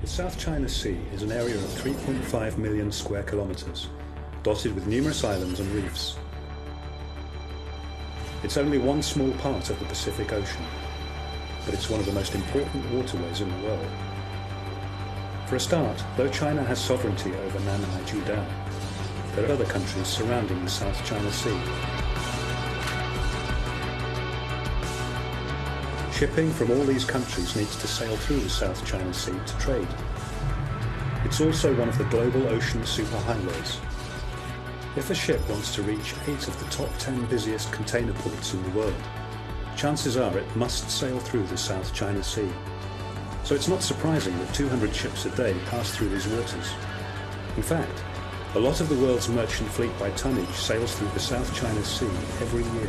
The South China Sea is an area of 3.5 million square kilometers, dotted with numerous islands and reefs. It's only one small part of the Pacific Ocean, but it's one of the most important waterways in the world. For a start, though China has sovereignty over Nanhai Jiudao, there are other countries surrounding the South China Sea. Shipping from all these countries needs to sail through the South China Sea to trade. It's also one of the global ocean superhighways. If a ship wants to reach 8 of the top 10 busiest container ports in the world, chances are it must sail through the South China Sea. So it's not surprising that 200 ships a day pass through these waters. In fact, a lot of the world's merchant fleet by tonnage sails through the South China Sea every year.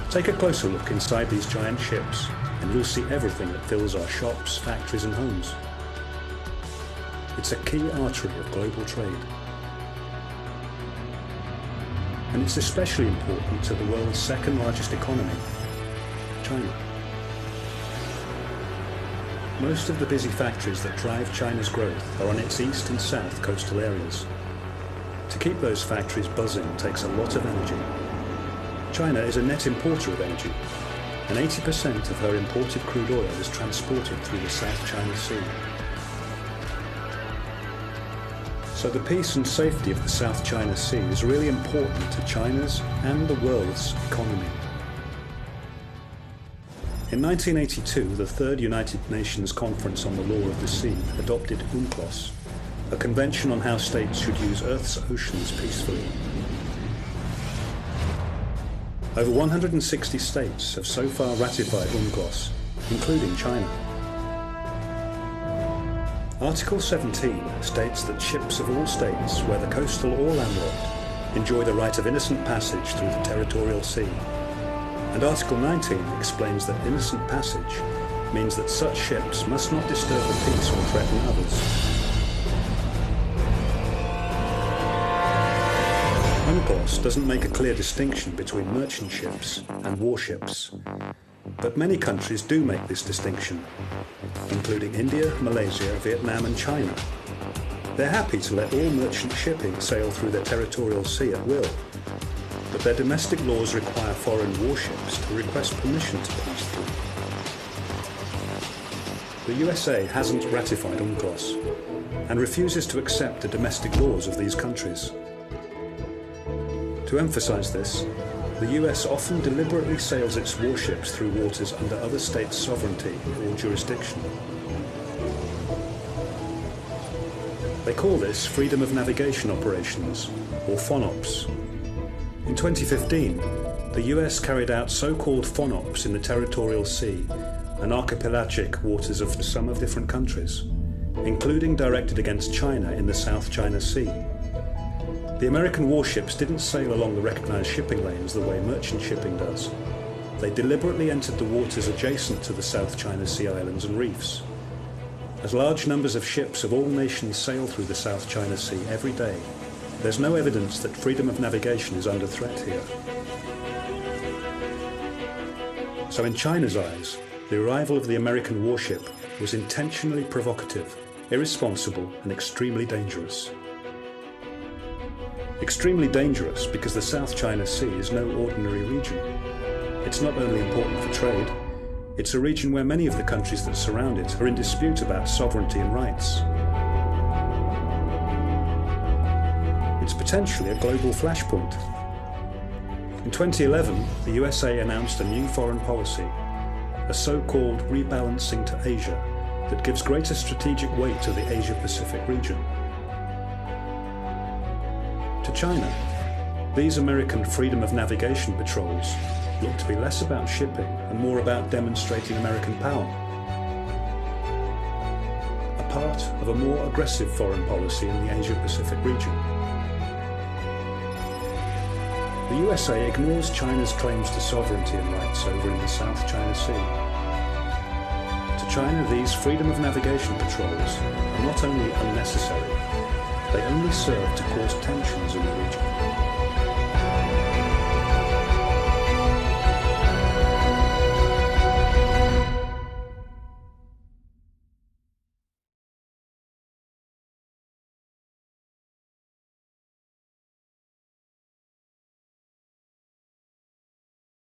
Take a closer look inside these giant ships, and you'll see everything that fills our shops, factories and homes. It's a key artery of global trade. And it's especially important to the world's second largest economy, China. Most of the busy factories that drive China's growth are on its east and south coastal areas. To keep those factories buzzing takes a lot of energy. China is a net importer of energy, and 80% of her imported crude oil is transported through the South China Sea. So the peace and safety of the South China Sea is really important to China's and the world's economy. In 1982, the Third United Nations Conference on the Law of the Sea adopted UNCLOS, a convention on how states should use Earth's oceans peacefully. Over 160 states have so far ratified UNCLOS, including China. Article 17 states that ships of all states, whether coastal or landlocked, enjoy the right of innocent passage through the territorial sea. And Article 19 explains that innocent passage means that such ships must not disturb the peace or threaten others. UNCLOS doesn't make a clear distinction between merchant ships and warships, but many countries do make this distinction, including India, Malaysia, Vietnam and China. They're happy to let all merchant shipping sail through their territorial sea at will, but their domestic laws require foreign warships to request permission to pass through. The USA hasn't ratified UNCLOS and refuses to accept the domestic laws of these countries. To emphasize this, the US often deliberately sails its warships through waters under other states' sovereignty or jurisdiction. They call this freedom of navigation operations, or FONOPs. In 2015, the US carried out so-called FONOPs in the territorial sea and archipelagic waters of some of different countries, including directed against China in the South China Sea. The American warships didn't sail along the recognized shipping lanes the way merchant shipping does. They deliberately entered the waters adjacent to the South China Sea islands and reefs. As large numbers of ships of all nations sail through the South China Sea every day, there's no evidence that freedom of navigation is under threat here. So in China's eyes, the arrival of the American warship was intentionally provocative, irresponsible and extremely dangerous. Extremely dangerous because the South China Sea is no ordinary region. It's not only important for trade, it's a region where many of the countries that surround it are in dispute about sovereignty and rights. It's potentially a global flashpoint. In 2011, the USA announced a new foreign policy, a so-called rebalancing to Asia that gives greater strategic weight to the Asia-Pacific region. To China, these American freedom of navigation patrols look to be less about shipping and more about demonstrating American power. A part of a more aggressive foreign policy in the Asia-Pacific region. The USA ignores China's claims to sovereignty and rights over in the South China Sea. To China, these freedom of navigation patrols are not only unnecessary, they only serve to cause tension